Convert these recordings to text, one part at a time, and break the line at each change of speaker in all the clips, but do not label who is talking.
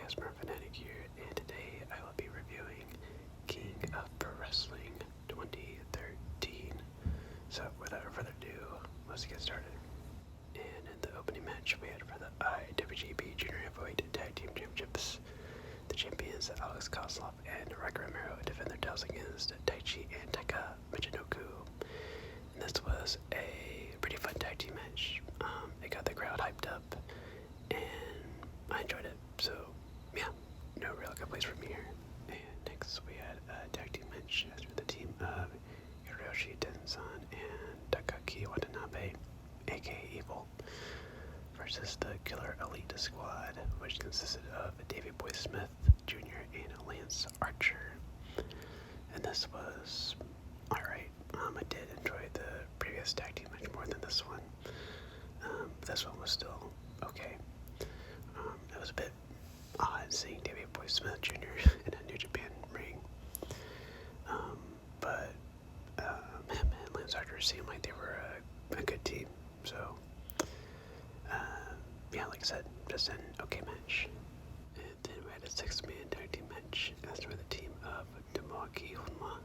ASMR Fanatic here, and today I will be reviewing King of Pro Wrestling 2013. So without further ado, let's get started. And in the opening match, we had for the IWGP Junior Heavyweight Tag Team Championships, the champions Alex Kozlov and Rocky Romero defend their titles against Taichi and Taika Michinoku. And this was a pretty fun tag team match. It got the crowd hyped up, and I enjoyed it. So yeah, no real complaints from me here. And next we had a tag team match as for the team of Hiroshi Tenzan and Takaki Watanabe, aka Evil, versus the Killer Elite Squad, which consisted of Davey Boy Smith Jr. and Lance Archer. And this was alright. I did enjoy the previous tag team match more than this one. This one was still okay. It was a bit odd seeing Davey Boy Smith Jr. in a New Japan ring. But him and Lance Archer seemed like they were a good team. So, yeah, like I said, just an okay match. And then we had a 6-man tag team match as for the team of Tomoaki Honma,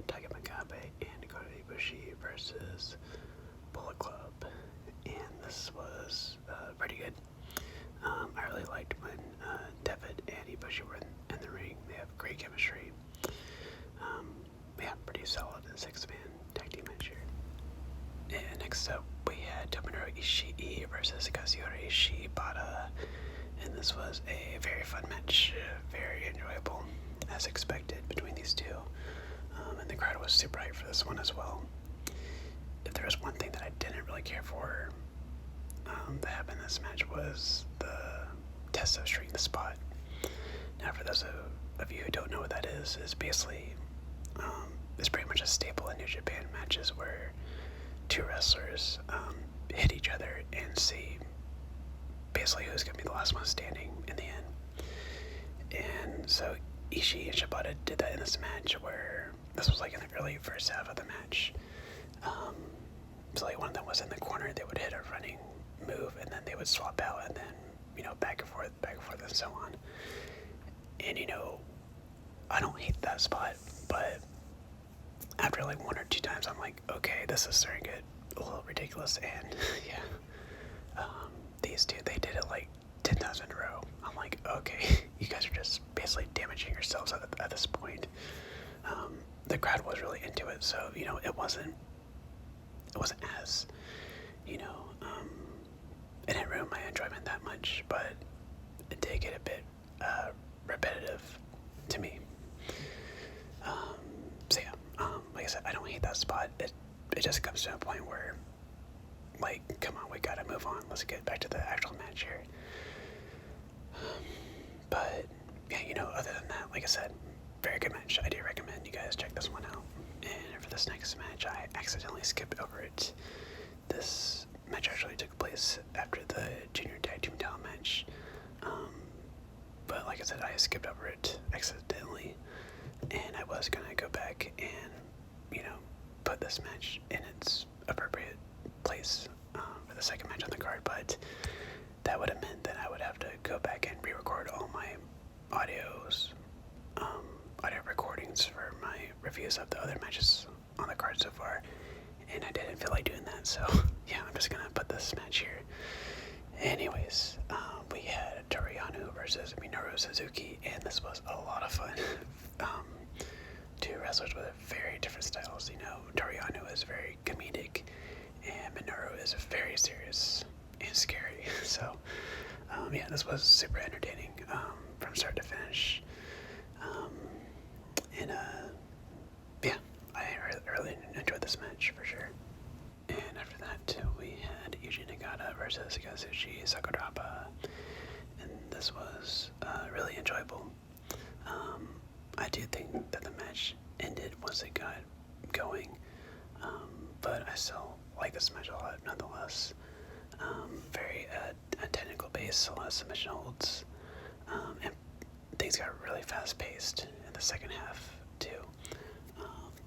Taika Makabe, and Kota Ibushi versus Bullet Club. And this was pretty good. I really liked when Devitt and Ibushi were in the ring. They have great chemistry. Yeah, pretty solid 6-man tag team match here. And next up, we had Tomohiro Ishii versus Kazuhiro Shibata. And this was a very fun match, very enjoyable, as expected, between these two. And the crowd was super hyped for this one as well. If there was one thing that I didn't really care for that happened in this match was the test of Street the Spot. Now, for those of you who don't know what that is basically it's pretty much a staple in New Japan matches where two wrestlers hit each other and see basically who's going to be the last one standing in the end. And so Ishii and Shibata did that in this match, where this was like in the early first half of the match. So like one of them was in the corner, they would hit a running move, and then they would swap out, and then, you know, back and forth, and so on. And, you know, I don't hate that spot, but after like one or two times, I'm like, okay, this is starting to get a little ridiculous. And yeah, these two, they did it like 10 times in a row. I'm like, okay, you guys are just basically damaging yourselves at this point. The crowd was really into it, so, you know, it wasn't as, you know, it didn't ruin my enjoyment that much, but it did get a bit repetitive to me. So yeah, like I said, I don't hate that spot. It just comes to a point where, like, come on, we gotta move on. Let's get back to the actual match here. But yeah, you know, other than that, like I said, very good match. I do recommend you guys check this one out. And for this next match, I accidentally skipped over it. This match actually took place after the junior tag team title match. But like I said, I skipped over it accidentally. And I was gonna go back and, you know, put this match in its appropriate place for the second match on the card. But that would have meant that I would have to go back and re-record all my audio recordings for my reviews of the other matches on the card so far, and I didn't feel like doing that, so yeah, I'm just gonna put this match here. Anyways, we had Toriano versus Minoru Suzuki, and this was a lot of fun. Two wrestlers with very different styles. You know, Toriano is very comedic, and Minoru is very serious and scary. So yeah, this was super entertaining from start to finish. And yeah, I really enjoyed this match for sure. And after that too, we had Yuji Nagata versus Kazushi Sakuraba, and this was really enjoyable. I do think that the match ended once it got going, but I still like this match a lot nonetheless. Very technical base, a lot of submission holds, and things got really fast paced in the second half too.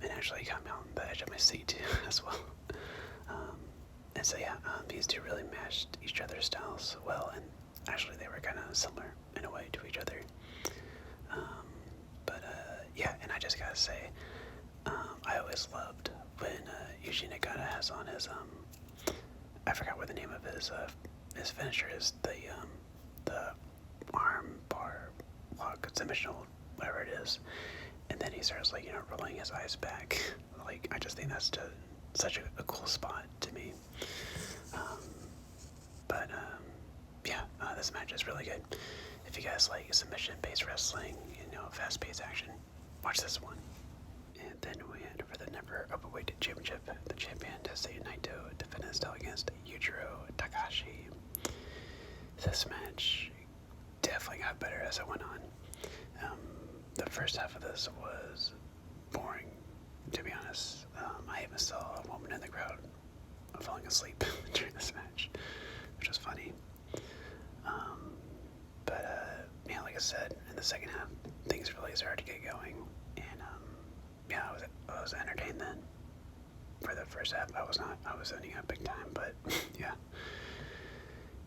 And actually got me on the edge of my seat too as well. And so yeah, these two really matched each other's styles well, and actually they were kind of similar in a way to each other. Yeah, and I just gotta say, I always loved when Yujiro Takahashi has on his I forgot what the name of his finisher is, the arm bar lock submission, whatever it is, and then he starts like rolling his eyes back. Like I just think that's such a cool spot to me. Yeah, this match is really good. If you guys like submission-based wrestling, fast-paced action, watch this one. And then we had for the Never Openweight Championship, the champion Tetsuya Naito defended his title against Yujiro Takahashi. This match definitely got better as it went on. The first half of this was boring, to be honest. I even saw a woman in the crowd falling asleep during this match, which was funny. Yeah, like I said, in the second half, things really started to get going, and yeah, I was entertained then. For the first half, I was not. I was ending up big time, but yeah.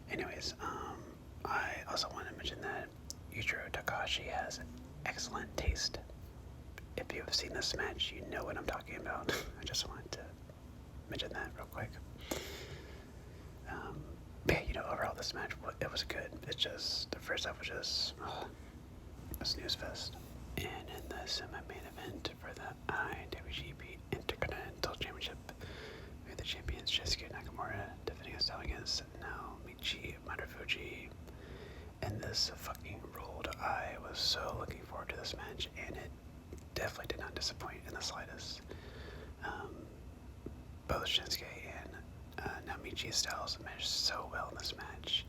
Anyways, I also want to mention that Yujiro Takahashi has excellent taste. If you have seen this match, you know what I'm talking about. I just wanted to mention that real quick. Yeah, overall this match, it was good. It's just, the first half was just a snooze fest. And in the semi-main event for the IWGP Intercontinental Championship, we had the champions Shinsuke Nakamura defending his title against Naomichi Marufuji. And this fucking ruled. I was so looking forward to this match, and it definitely did not disappoint in the slightest. Both Shinsuke and Naomichi's styles meshed so well in this match,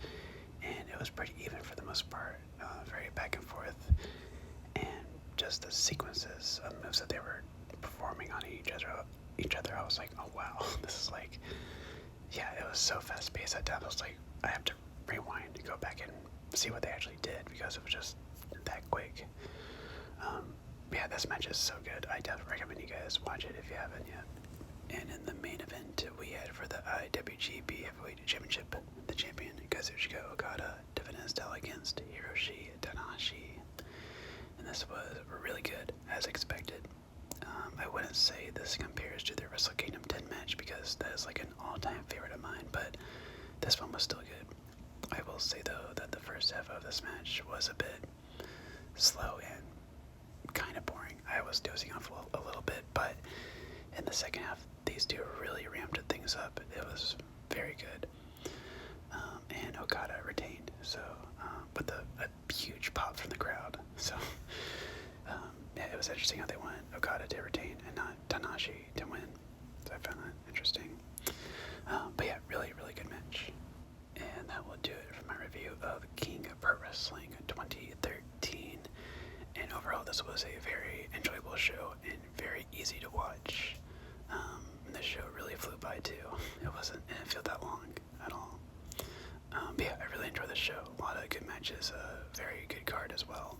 and it was pretty even for the most part, very back and forth, and just the sequences of moves that they were performing on each other, I was like, oh wow, this is like, yeah, it was so fast paced at times. I was like, I have to rewind and go back and see what they actually did, because it was just that quick. Yeah, this match is so good. I definitely recommend you guys watch it if you haven't yet. And in the main event, we had for the IWGP Heavyweight Championship, the champion Kazuchika Okada defended his title against Hiroshi Tanahashi. And this was really good, as expected. I wouldn't say this compares to the Wrestle Kingdom 10 match, because that is like an all-time favorite of mine, but this one was still good. I will say though that the first half of this match was a bit slow and kind of boring. I was dozing off a little bit, but in the second half, these two really ramped things up. It was very good. And Okada retained, so with a huge pop from the crowd. So yeah, it was interesting how they wanted Okada to retain and not Tanahashi to win. So I found that interesting. But yeah, really, really good match. And that will do it for my review of King of Pro Wrestling 2013. And overall, this was a very enjoyable show and very easy to watch. And the show really flew by too. It didn't feel that long at all. But yeah, I really enjoyed the show. A lot of good matches, very good card as well.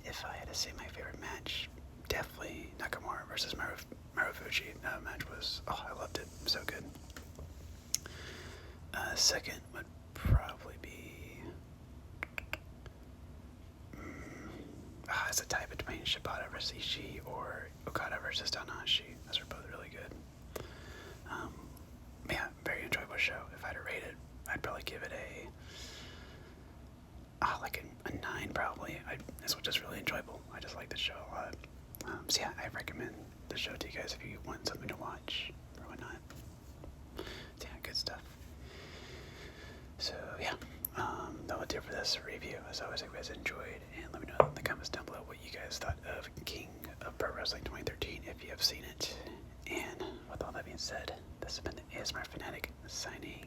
If I had to say my favorite match, definitely Nakamura versus Marufuji. That match was, I loved it. So good. Second would probably be, it's a tie between Shibata versus Ishii or Okada versus Tanahashi. Those are both really good. Yeah, very enjoyable show. If I had to rate it, I'd probably give it a 9 probably. This was just really enjoyable. I just like the show a lot. So yeah, I recommend the show to you guys if you want something to watch or whatnot. So yeah, good stuff. So yeah, that will do it for this review. As always, I hope you guys enjoyed, and let me know in the comments down below what you guys thought of King of Pro Wrestling 2013 if you have seen it. And with all that being said, this has been the ASMR Fanatic signing